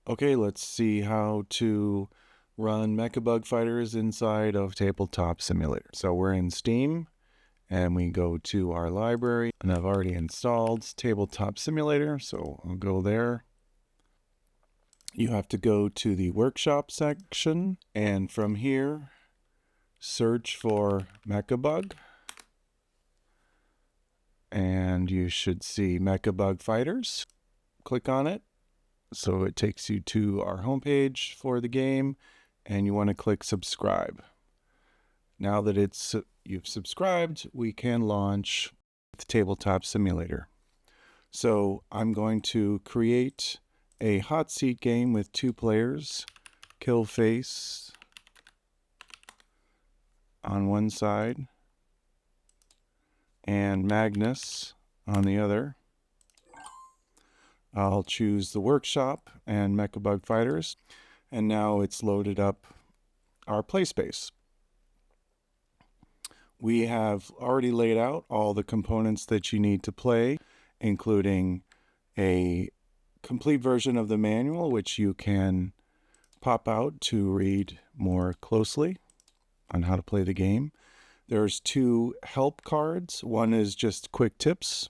Okay, let's see how to run MechaBug Fighters inside of Tabletop Simulator. So we're in Steam and we go to our library, and I've already installed Tabletop Simulator, so I'll go there. You have to go to the workshop section, and from here search for MechaBug, and you should see MechaBug Fighters. Click on it. So it takes you to our homepage for the game, and you want to click subscribe. Now that you've subscribed, we can launch the Tabletop Simulator. So I'm going to create a hot seat game with 2 players, Killface on one side and Magnus on the other. I'll choose the workshop and MechaBug Fighters, and now it's loaded up our play space. We have already laid out all the components that you need to play, including a complete version of the manual, which you can pop out to read more closely on how to play the game. There's 2 help cards. One is just quick tips.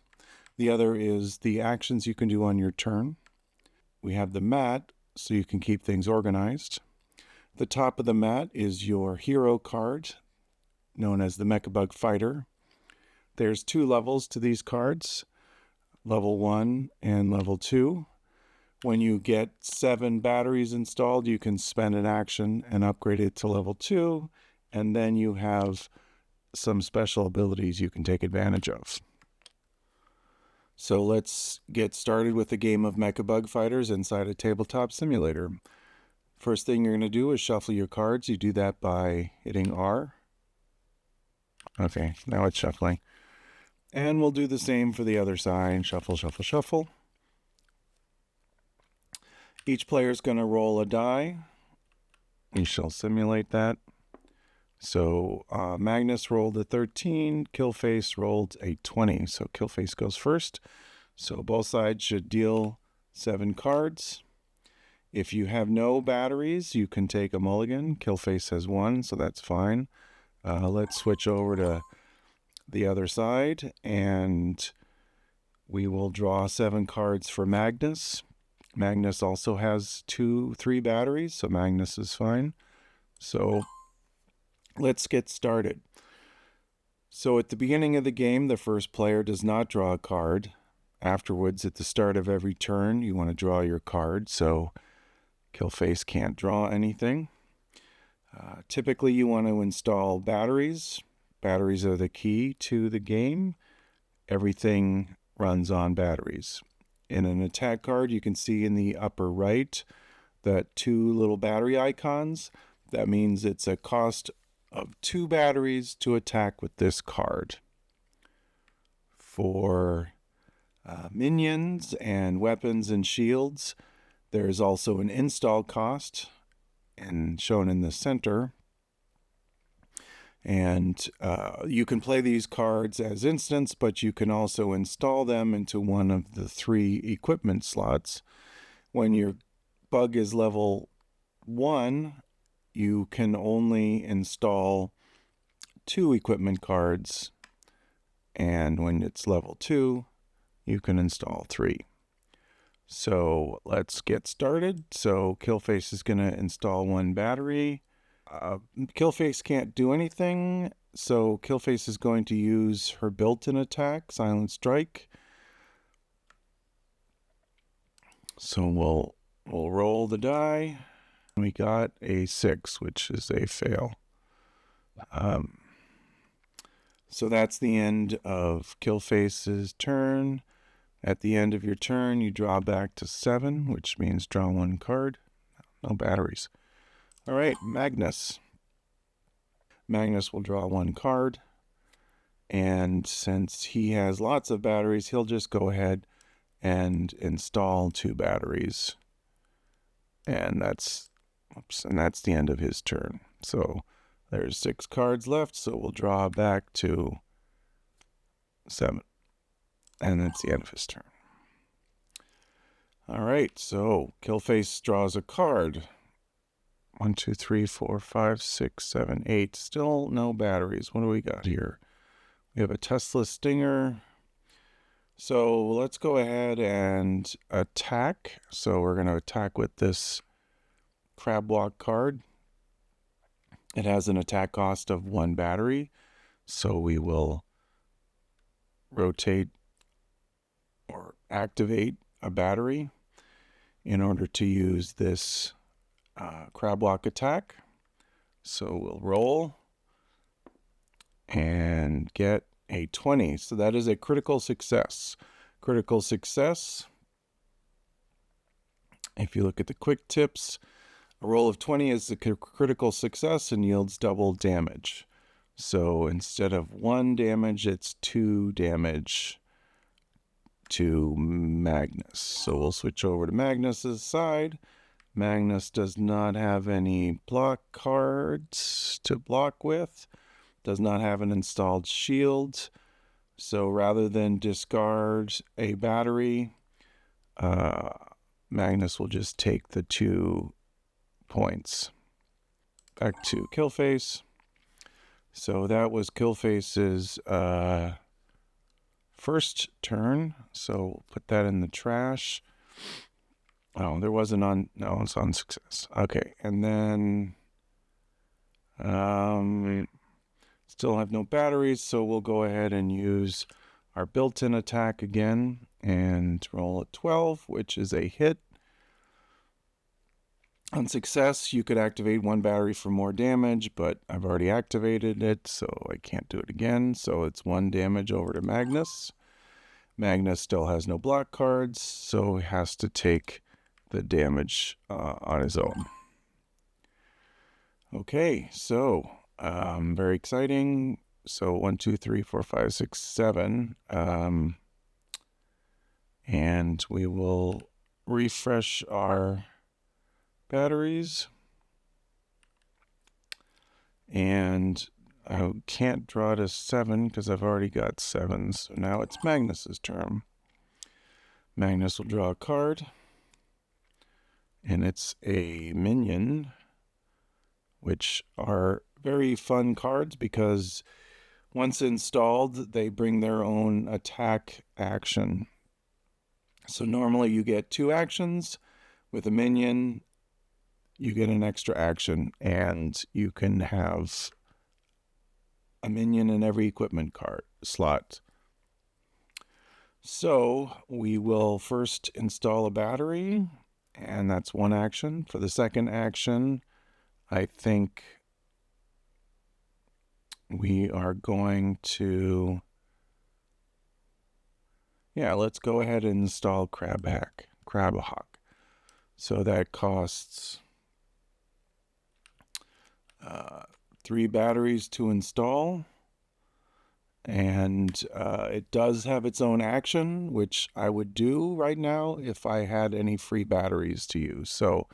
The other is the actions you can do on your turn. We have the mat, so you can keep things organized. The top of the mat is your hero card, known as the MechaBug Fighter. There's 2 levels to these cards, level 1 and level 2. When you get 7 batteries installed, you can spend an action and upgrade it to level 2, and then you have some special abilities you can take advantage of. So let's get started with a game of MechaBug Fighters inside a Tabletop Simulator. First thing you're going to do is shuffle your cards. You do that by hitting R. Okay, now it's shuffling. And we'll do the same for the other side. Shuffle, shuffle, shuffle. Each player is going to roll a die. We shall simulate that. So Magnus rolled a 13, Killface rolled a 20. So Killface goes first. So both sides should deal 7 cards. If you have no batteries, you can take a mulligan. Killface has 1, so that's fine. Let's switch over to the other side, and we will draw 7 cards for Magnus. Magnus also has 3 batteries, so Magnus is fine. So let's get started. So at the beginning of the game, the first player does not draw a card. Afterwards, at the start of every turn, you want to draw your card, so Killface can't draw anything. Typically, you want to install batteries. Batteries are the key to the game. Everything runs on batteries. In an attack card, you can see in the upper right that 2 little battery icons. That means it's a cost of 2 batteries to attack with this card. For minions and weapons and shields, there's also an install cost, and shown in the center. And you can play these cards as instants, but you can also install them into one of the 3 equipment slots. When your bug is level 1, you can only install 2 equipment cards, and when it's level 2, you can install 3. So let's get started. So Killface is going to install 1 battery. Killface can't do anything, so Killface is going to use her built-in attack, Silent Strike. So we'll roll the die. We got a 6, which is a fail. So that's the end of Killface's turn. At the end of your turn, you draw back to 7, which means draw 1 card. No batteries. All right, Magnus. Magnus will draw 1 card. And since he has lots of batteries, he'll just go ahead and install 2 batteries. And that's the end of his turn. So there's 6 cards left, so we'll draw back to 7. And that's the end of his turn. All right, so Killface draws a card. 1, 2, 3, 4, 5, 6, 7, 8. Still no batteries. What do we got here? We have a Tesla Stinger. So let's go ahead and attack. So we're going to attack with this Crab Walk card. It has an attack cost of 1 battery. So we will rotate or activate a battery in order to use this Crab Walk attack. So we'll roll and get a 20. So that is a critical success. Critical success, if you look at the quick tips, a roll of 20 is a critical success and yields double damage. So instead of 1 damage, it's 2 damage to Magnus. So we'll switch over to Magnus's side. Magnus does not have any block cards to block with, does not have an installed shield. So rather than discard a battery, Magnus will just take the 2 points. Back to Killface. So that was Killface's first turn. So we'll put that in the trash. Oh, there wasn't on, no, it's on success. Okay, and then still have no batteries, so we'll go ahead and use our built-in attack again and roll a 12, which is a hit. On success, you could activate 1 battery for more damage, but I've already activated it, so I can't do it again. So it's 1 damage over to Magnus. Magnus still has no block cards, so he has to take the damage on his own. Okay, so very exciting. So 1, 2, 3, 4, 5, 6, 7. And we will refresh our batteries. And I can't draw to 7 because I've already got 7. So now it's Magnus's turn. Magnus will draw a card. And it's a minion, which are very fun cards because once installed, they bring their own attack action. So normally you get 2 actions. With a minion, you get an extra action, and you can have a minion in every equipment card slot. So we will first install a battery, and that's 1 action. For the second action, I think we are going to, let's go ahead and install Crabahawk. So that costs 3 batteries to install. And it does have its own action, which I would do right now if I had any free batteries to use. So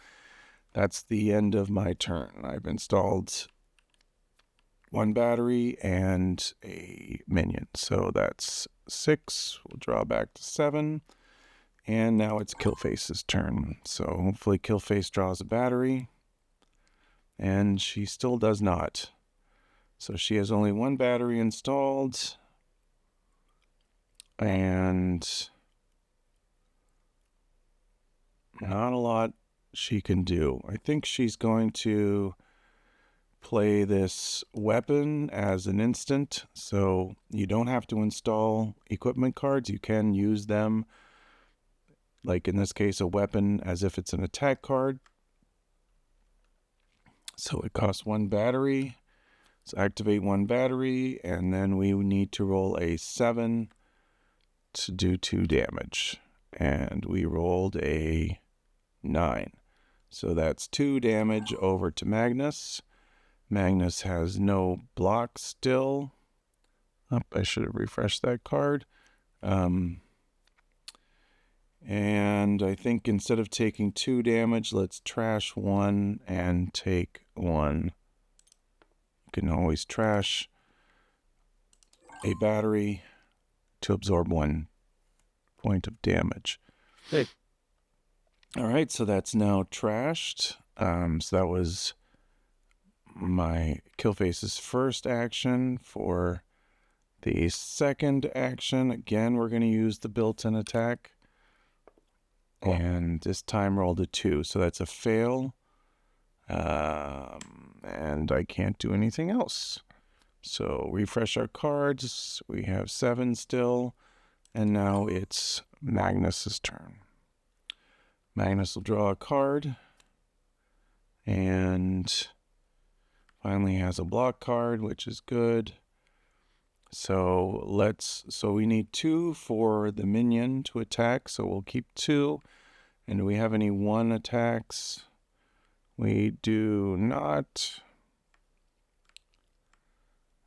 that's the end of my turn. I've installed 1 battery and a minion. So that's 6. We'll draw back to 7. And now it's Killface's turn. So hopefully Killface draws a battery. And she still does not. So she has only 1 battery installed. And not a lot she can do. I think she's going to play this weapon as an instant. So you don't have to install equipment cards. You can use them, like in this case, a weapon as if it's an attack card. So it costs 1 battery. So activate 1 battery, and then we need to roll a 7 to do 2 damage. And we rolled a 9. So that's 2 damage over to Magnus. Magnus has no block still. I should have refreshed that card. And I think instead of taking 2 damage, let's trash 1 and take 1. You can always trash a battery to absorb 1 point of damage. Hey. All right, so that's now trashed. So that was my Killface's first action. For the second action, again, we're going to use the built-in attack. And this time rolled a 2, so that's a fail. And I can't do anything else. So refresh our cards. We have 7 still. And now it's Magnus's turn. Magnus will draw a card. And finally has a block card, which is good. So we need 2 for the minion to attack, so we'll keep 2. And do we have any 1 attacks? We do not.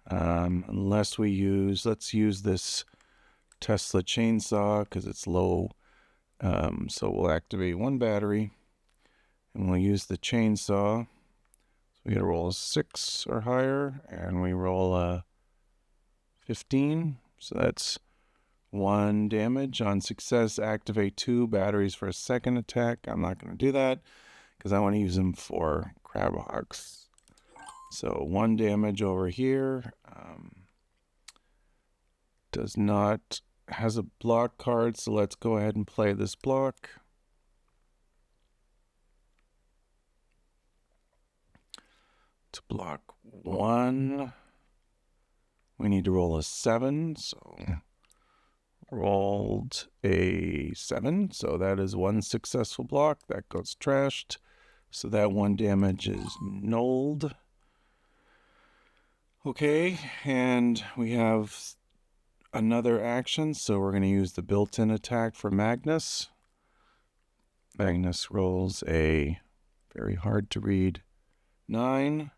Unless we let's use this Tesla chainsaw because it's low. So we'll activate 1 battery and we'll use the chainsaw. So we gotta roll a 6 or higher, and we roll a 15. So that's 1 damage. On success, activate 2 batteries for a second attack. I'm not going to do that because I want to use them for crab hawks. So 1 damage over here. Has a block card, so let's go ahead and play this block. To block 1, we need to roll a 7, so rolled a 7, so that is 1 successful block. That goes trashed, so that 1 damage is nulled. Okay, and we have another action, so we're going to use the built-in attack for Magnus. Magnus rolls a very hard to read 9.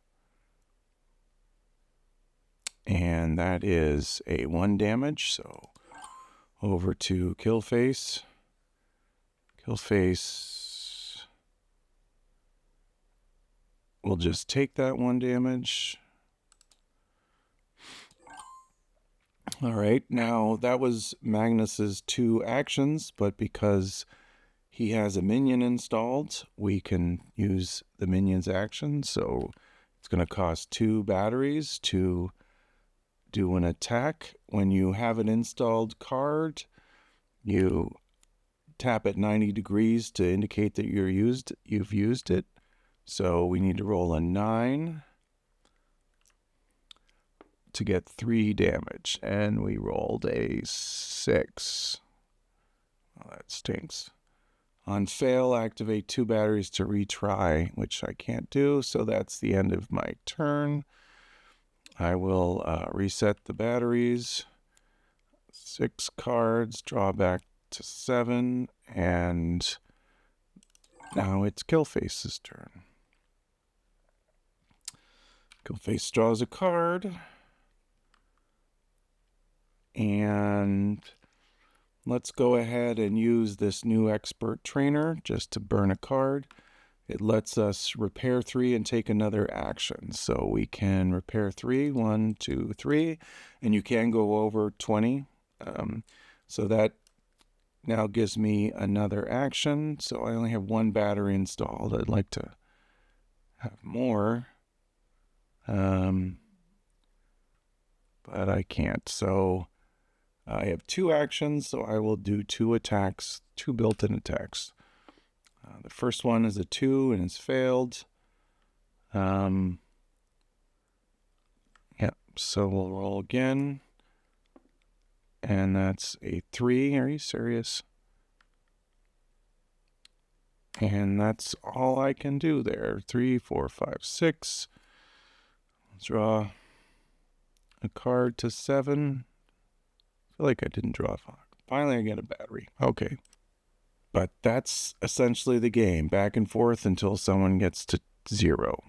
And that is a 1 damage, so over to Killface. Killface will just take that 1 damage. All right, now that was Magnus's 2 actions, but because he has a minion installed, we can use the minion's action. So it's going to cost 2 batteries to do an attack. When you have an installed card, you tap at 90 degrees to indicate that you've used it. So we need to roll a 9 to get 3 damage, and we rolled a 6. Well, that stinks. On fail, activate 2 batteries to retry, which I can't do, so that's the end of my turn. I will reset the batteries. 6 cards, draw back to 7, and now it's Killface's turn. Killface draws a card, and let's go ahead and use this new expert trainer just to burn a card. It lets us repair 3 and take another action. So we can repair 3, 1, 2, 3, and you can go over 20. So that now gives me another action. So I only have 1 battery installed. I'd like to have more, but I can't. So I have 2 actions, so I will do 2 attacks, 2 built-in attacks. The first one is a 2 and it's failed. Yeah, so we'll roll again. And that's a 3. Are you serious? And that's all I can do there. 3, 4, 5, 6. Draw a card to 7. I feel like I didn't draw a 5. Finally, I get a battery. Okay. But that's essentially the game. Back and forth until someone gets to 0.